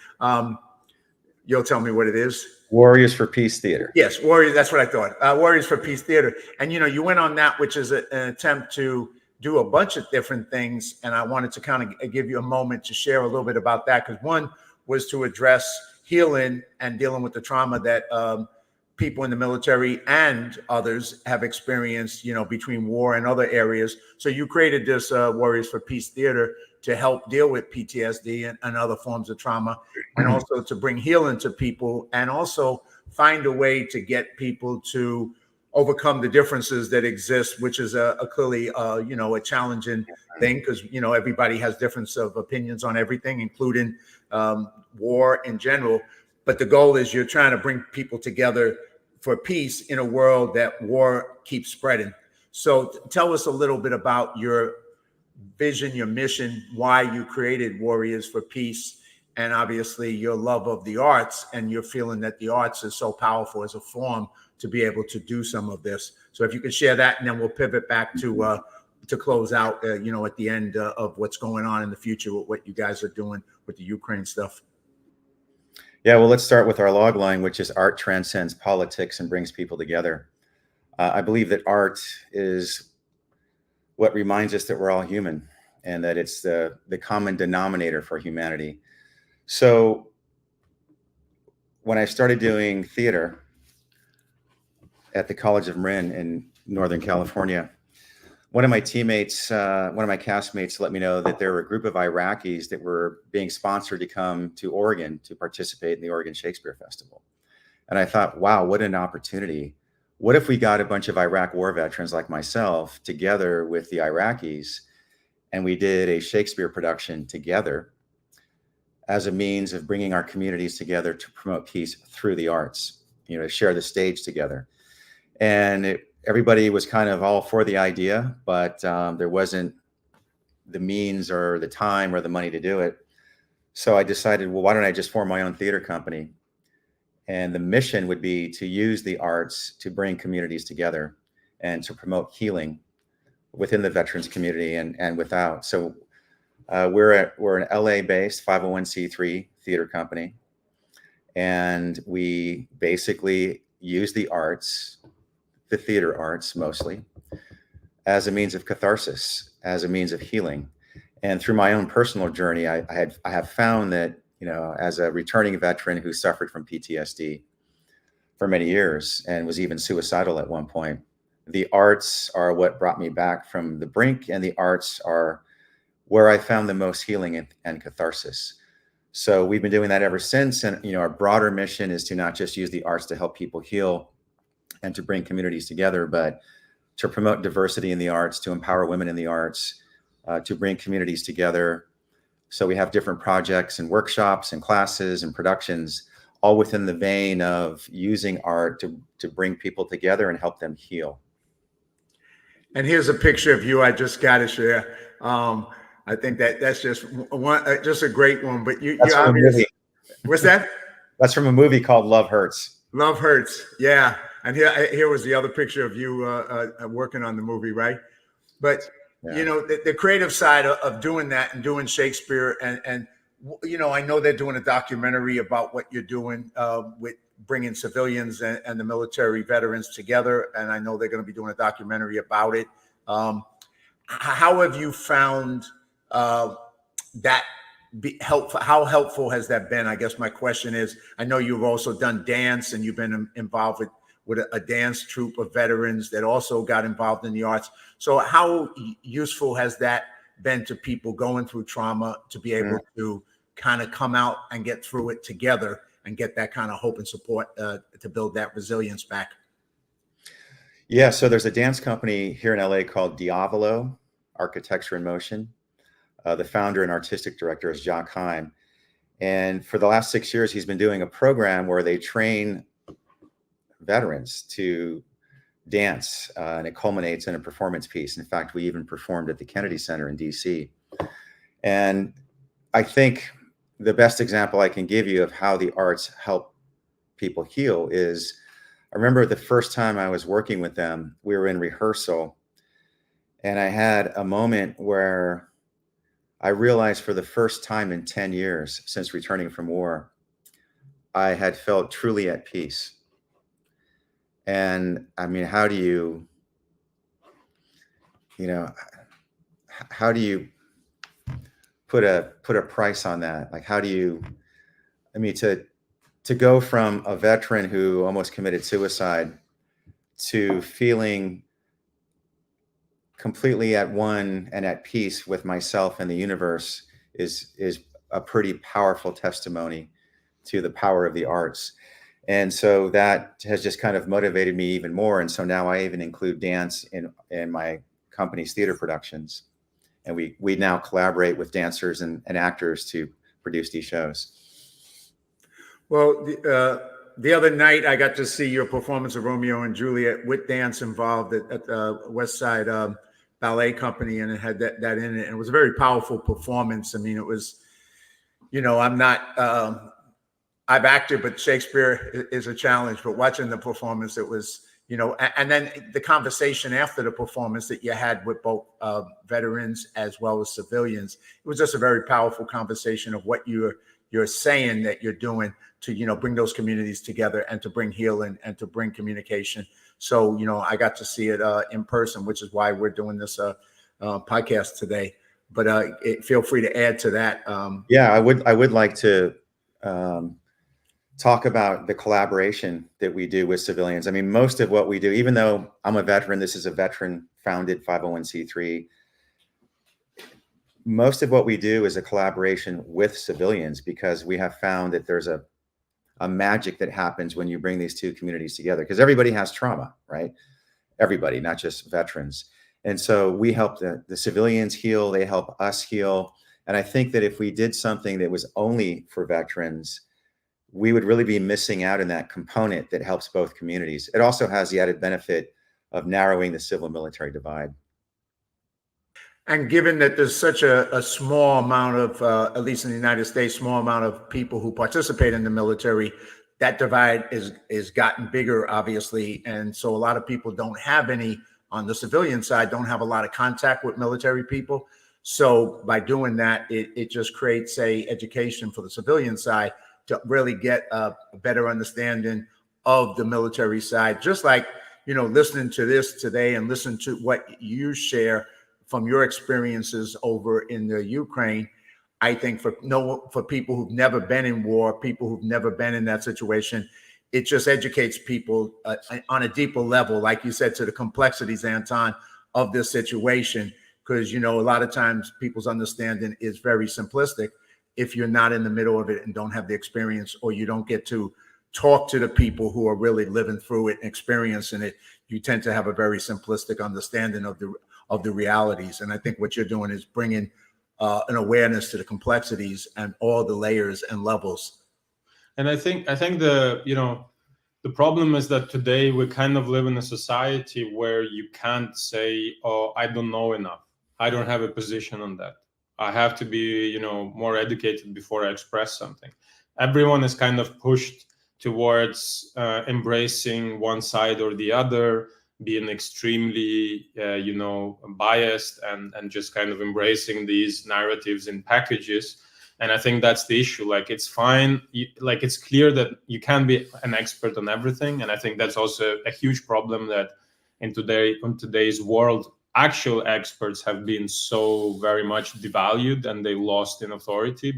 You'll tell me what it is. Warriors for Peace Theater. Yes, Warriors. That's what I thought. Warriors for Peace Theater. And, you went on that, which is an attempt to do a bunch of different things. And I wanted to kind of give you a moment to share a little bit about that. Because one was to address healing and dealing with the trauma that people in the military and others have experienced, between war and other areas. So you created this Warriors for Peace Theater to help deal with PTSD and other forms of trauma, and also to bring healing to people, and also find a way to get people to overcome the differences that exist, which is clearly a challenging thing, because everybody has difference of opinions on everything, including war in general. But the goal is you're trying to bring people together for peace in a world that war keeps spreading. So tell us a little bit about your vision, your mission, why you created Warriors for Peace, and obviously your love of the arts, and your feeling that the arts is so powerful as a form to be able to do some of this. So if you could share that, and then we'll pivot back to close out, at the end of what's going on in the future with what you guys are doing with the Ukraine stuff. Yeah, well, let's start with our log line, which is art transcends politics and brings people together. I believe that art is what reminds us that we're all human, and that it's the common denominator for humanity. So when I started doing theater at the College of Marin in Northern California, one of my teammates, one of my castmates let me know that there were a group of Iraqis that were being sponsored to come to Oregon to participate in the Oregon Shakespeare Festival. And I thought, wow, what an opportunity. What if we got a bunch of Iraq war veterans like myself together with the Iraqis, and we did a Shakespeare production together as a means of bringing our communities together to promote peace through the arts, to share the stage together. And everybody was kind of all for the idea, but there wasn't the means or the time or the money to do it. So I decided, well, why don't I just form my own theater company? And the mission would be to use the arts to bring communities together and to promote healing within the veterans community and without. So we're an LA-based 501c3 theater company, and we basically use the arts, the theater arts mostly, as a means of catharsis, as a means of healing. And through my own personal journey, I have found that, as a returning veteran who suffered from PTSD for many years and was even suicidal at one point, the arts are what brought me back from the brink, and the arts are where I found the most healing and catharsis. So we've been doing that ever since. And, our broader mission is to not just use the arts to help people heal and to bring communities together, but to promote diversity in the arts, to empower women in the arts, to bring communities together. So we have different projects and workshops and classes and productions, all within the vein of using art to bring people together and help them heal. And here's a picture of you I just got to share. I think that's just a great one. But you obviously, what's that? That's from a movie called Love Hurts. Love Hurts, yeah. And here was the other picture of you working on the movie, right? But yeah. The creative side of doing that and doing Shakespeare, and I know they're doing a documentary about what you're doing with bringing civilians and the military veterans together, and I know they're going to be doing a documentary about it. How have you found that helpful? How helpful has that been? I guess my question is, I know you've also done dance, and you've been involved with a dance troupe of veterans that also got involved in the arts. So how useful has that been to people going through trauma to be able to kind of come out and get through it together and get that kind of hope and support to build that resilience back? Yeah, so there's a dance company here in LA called Lovero, Architecture in Motion. The founder and artistic director is Jacques Heim. And for the last 6 years, he's been doing a program where they train veterans to dance, and it culminates in a performance piece. In fact, we even performed at the Kennedy Center in DC. And I think the best example I can give you of how the arts help people heal is, I remember the first time I was working with them, we were in rehearsal, and I had a moment where I realized for the first time in 10 years since returning from war, I had felt truly at peace. And I mean, how do how do you put a price on that? Like, how do you, I mean, to go from a veteran who almost committed suicide to feeling completely at one and at peace with myself and the universe is a pretty powerful testimony to the power of the arts. And so that has just kind of motivated me even more. And so now I even include dance in my company's theater productions. And we now collaborate with dancers and actors to produce these shows. Well, the other night I got to see your performance of Romeo and Juliet with dance involved at the West Side Ballet Company, and it had that in it. And it was a very powerful performance. I mean, it was, I'm not, I've acted, but Shakespeare is a challenge. But watching the performance, it was, and then the conversation after the performance that you had with both veterans as well as civilians, it was just a very powerful conversation of what you're saying that you're doing to, bring those communities together and to bring healing and to bring communication. So, I got to see it in person, which is why we're doing this podcast today. But feel free to add to that. Yeah, I would like to talk about the collaboration that we do with civilians. I mean, most of what we do, even though I'm a veteran, this is a veteran-founded 501c3, most of what we do is a collaboration with civilians, because we have found that there's a magic that happens when you bring these two communities together, because everybody has trauma, right? Everybody, not just veterans. And so we help the civilians heal, they help us heal. And I think that if we did something that was only for veterans, we would really be missing out on that component that helps both communities. It also has the added benefit of narrowing the civil military divide. And given that there's such a small amount of, at least in the United States, small amount of people who participate in the military, that divide is gotten bigger, obviously. And so a lot of people don't have any, on the civilian side, don't have a lot of contact with military people. So by doing that, it just creates a education for the civilian side to really get a better understanding of the military side. Just like, listening to this today and listen to what you share from your experiences over in the Ukraine, I think for people who've never been in war, people who've never been in that situation, it just educates people on a deeper level, like you said, to the complexities, Anton, of this situation. Because, a lot of times people's understanding is very simplistic if you're not in the middle of it and don't have the experience, or you don't get to talk to the people who are really living through it and experiencing it. You tend to have a very simplistic understanding of the realities. And I think what you're doing is bringing an awareness to the complexities and all the layers and levels. And I think the problem is that today we kind of live in a society where you can't say, oh, I don't know enough. I don't have a position on that. I have to be, more educated before I express something. Everyone is kind of pushed towards embracing one side or the other, being extremely, biased and just kind of embracing these narratives in packages. And I think that's the issue. Like, it's fine. It's clear that you can't be an expert on everything. And I think that's also a huge problem, that in today's world, actual experts have been so very much devalued and they lost in authority,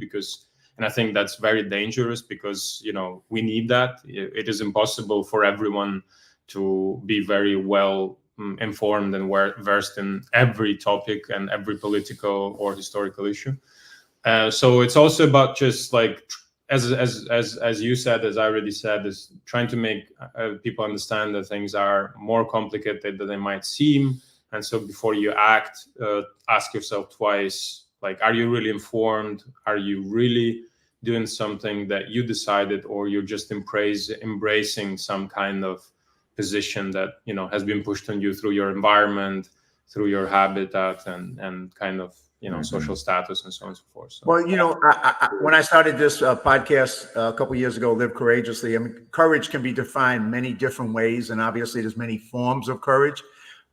and I think that's very dangerous, because, we need that. It is impossible for everyone to be very well informed and versed in every topic and every political or historical issue. So it's also about just as you said, as I already said, is trying to make people understand that things are more complicated than they might seem. And so before you act, ask yourself twice, are you really informed? Are you really doing something that you decided, or you're just embracing some kind of position that, has been pushed on you through your environment, through your habitat, and kind of social status and so on and so forth. So. Well, when I started this podcast a couple years ago, Live Courageously, I mean, courage can be defined many different ways, and obviously there's many forms of courage.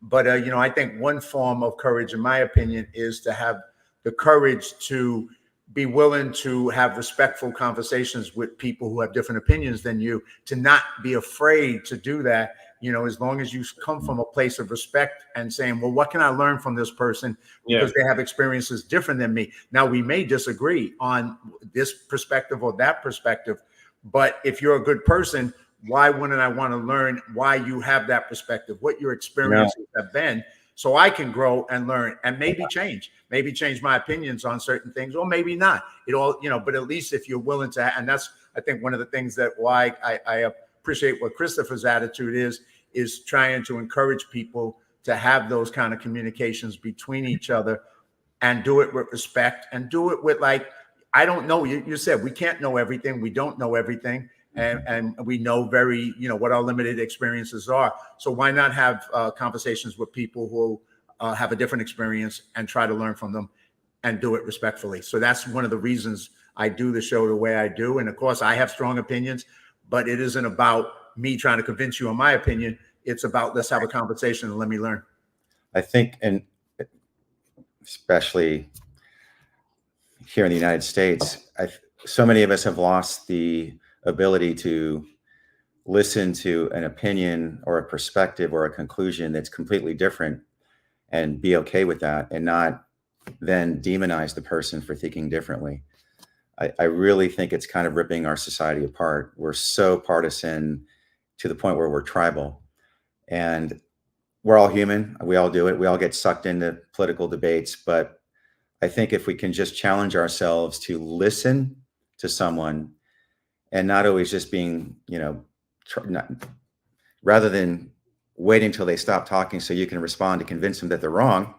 But, I think one form of courage, in my opinion, is to have the courage to be willing to have respectful conversations with people who have different opinions than you, to not be afraid to do that. As long as you come from a place of respect and saying, well, what can I learn from this person? Because they have experiences different than me. Now, we may disagree on this perspective or that perspective, but if you're a good person, why wouldn't I want to learn why you have that perspective, what your experiences have been, so I can grow and learn and maybe change my opinions on certain things, or maybe not. It all, but at least if you're willing to, and that's, I think, one of the things that why I appreciate what Christopher's attitude is trying to encourage people to have those kind of communications between each other and do it with respect and do it with, like, I don't know, you said we can't know everything. We don't know everything. And we know very, what our limited experiences are. So why not have conversations with people who have a different experience and try to learn from them and do it respectfully? So that's one of the reasons I do the show the way I do. And of course, I have strong opinions, but it isn't about me trying to convince you on my opinion. It's about, let's have a conversation and let me learn. I think, and especially here in the United States, so many of us have lost the ability to listen to an opinion or a perspective or a conclusion that's completely different and be okay with that, and not then demonize the person for thinking differently. I really think it's kind of ripping our society apart. We're so partisan to the point where we're tribal, and we're all human. We all do it. We all get sucked into political debates. But I think if we can just challenge ourselves to listen to someone and not always just being, rather than waiting until they stop talking so you can respond to convince them that they're wrong,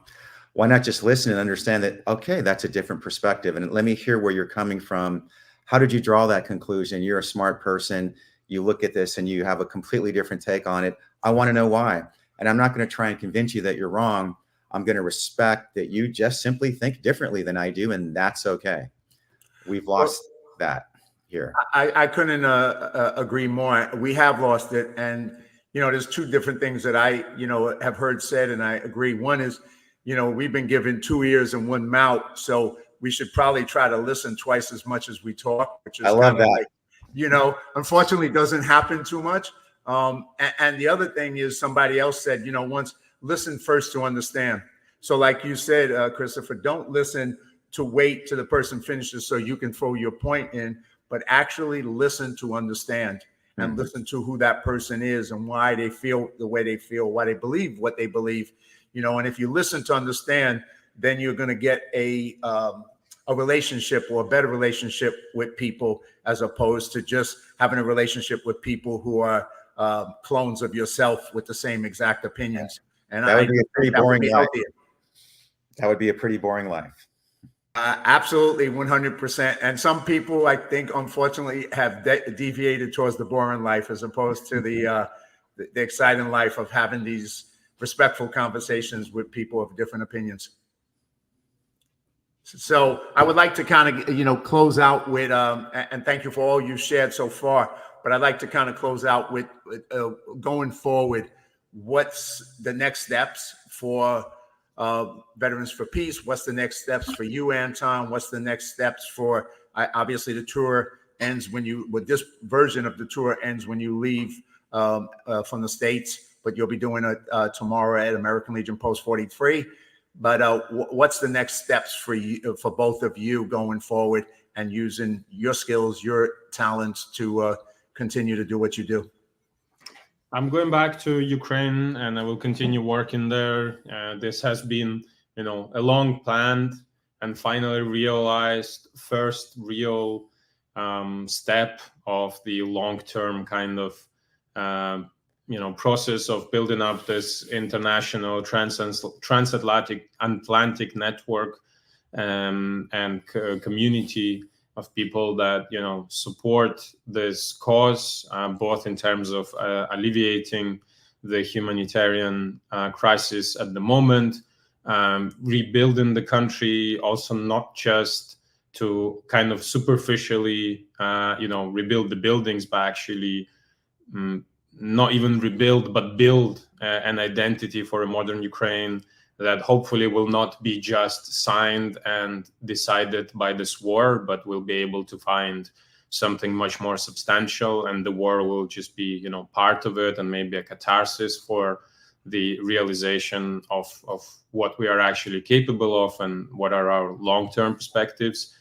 why not just listen and understand that, okay, that's a different perspective. And let me hear where you're coming from. How did you draw that conclusion? You're a smart person. You look at this and you have a completely different take on it. I want to know why. And I'm not going to try and convince you that you're wrong. I'm going to respect that you just simply think differently than I do. And that's okay. We've lost that here. I couldn't agree more. We have lost it. And, there's two different things that I, have heard said, and I agree. One is, we've been given 2 ears and 1 mouth. So we should probably try to listen twice as much as we talk, which is I love that. Like, unfortunately doesn't happen too much. And the other thing is, somebody else said, once, listen first to understand. So like you said, Christopher, don't listen to wait till the person finishes so you can throw your point in, but actually listen to understand and listen to who that person is and why they feel the way they feel, why they believe what they believe, and if you listen to understand, then you're going to get a relationship, or a better relationship with people, as opposed to just having a relationship with people who are clones of yourself with the same exact opinions. And that would be a pretty boring life. That would be a pretty boring life. Absolutely, 100%. And some people, I think, unfortunately, have deviated towards the boring life as opposed to the exciting life of having these respectful conversations with people of different opinions. So I would like to kind of, close out with, and thank you for all you shared so far, but I'd like to kind of close out with going forward, what's the next steps for Veterans for Peace? What's the next steps for you, Anton? What's the next steps for, obviously the tour ends with this version of the tour ends when you leave from the States, but you'll be doing it tomorrow at American Legion Post 43. But what's the next steps for you, for both of you going forward and using your skills, your talents to continue to do what you do? I'm going back to Ukraine and I will continue working there. This has been, a long planned and finally realized first real step of the long-term kind of, process of building up this international transatlantic network and community of people that support this cause, both in terms of alleviating the humanitarian crisis at the moment, rebuilding the country, also not just to kind of superficially, rebuild the buildings, but actually not even rebuild, but build an identity for a modern Ukraine that hopefully will not be just signed and decided by this war, but will be able to find something much more substantial, and the war will just be, part of it, and maybe a catharsis for the realization of what we are actually capable of and what are our long-term perspectives.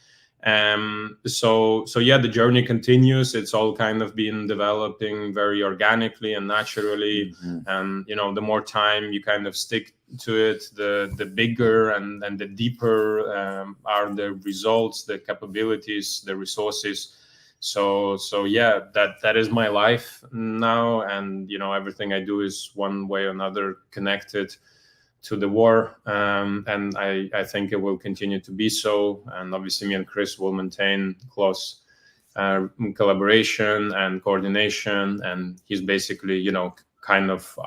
So the journey continues. It's all kind of been developing very organically and naturally. And the more time you kind of stick to it, the bigger and the deeper are the results, the capabilities, the resources. So that is my life now, and everything I do is one way or another connected to the war, and I think it will continue to be so. And obviously me and Chris will maintain close collaboration and coordination, and he's basically kind of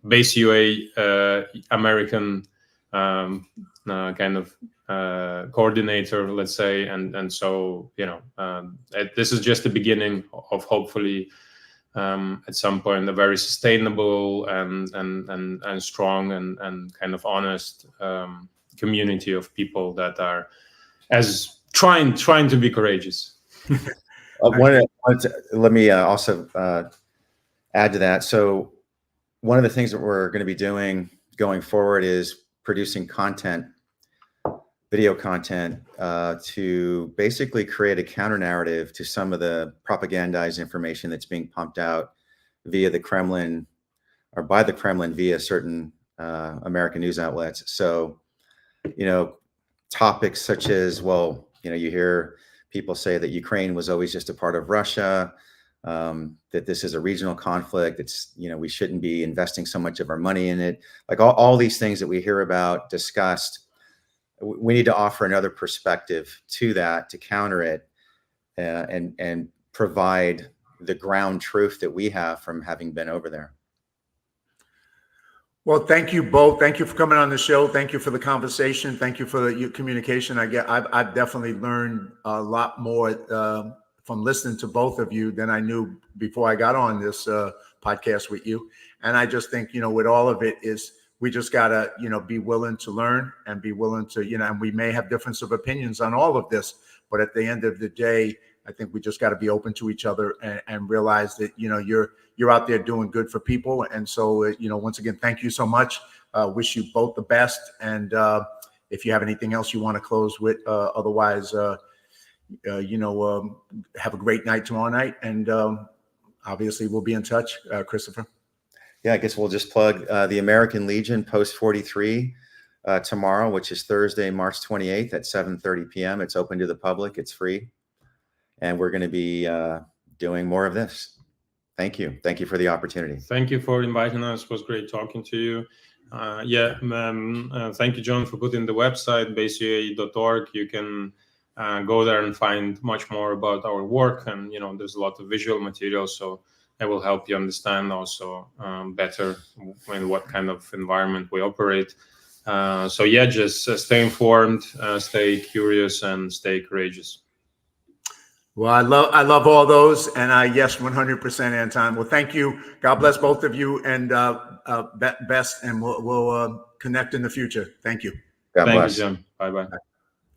base UA American kind of coordinator, let's say, and so this is just the beginning of hopefully at some point a very sustainable and strong and kind of honest community of people that are as trying to be courageous. Let me also add to that. So one of the things that we're going to be doing going forward is producing content, video content, to basically create a counter narrative to some of the propagandized information that's being pumped out via the Kremlin or by the Kremlin via certain American news outlets. So, topics such as, you hear people say that Ukraine was always just a part of Russia, that this is a regional conflict. It's, we shouldn't be investing so much of our money in it. Like all these things that we hear about discussed, we need to offer another perspective to that, to counter it, and provide the ground truth that we have from having been over there. Well, thank you both. Thank you for coming on the show. Thank you for the conversation. Thank you for your communication. I've definitely learned a lot more from listening to both of you than I knew before I got on this podcast with you. And I just think, with all of it is, we just gotta, be willing to learn and be willing to, and we may have difference of opinions on all of this, but at the end of the day, I think we just got to be open to each other and realize that, you're out there doing good for people. And so, once again, thank you so much. Wish you both the best. And if you have anything else you want to close with, otherwise, have a great night tomorrow night. And obviously we'll be in touch, Christopher. Yeah, I guess we'll just plug the American Legion Post 43 tomorrow, which is Thursday, March 28th at 7:30 p.m. It's open to the public. It's free. And we're going to be doing more of this. Thank you. Thank you for the opportunity. Thank you for inviting us. It was great talking to you. Thank you, John, for putting the website, basea.org. You can go there and find much more about our work. And, there's a lot of visual material. So it will help you understand also better in what kind of environment we operate. Just stay informed, stay curious, and stay courageous. Well, I love all those, and yes, 100%, Anton. Well, thank you. God bless both of you, and best, and we'll connect in the future. Thank you. God bless. Thank you, John. Bye-bye.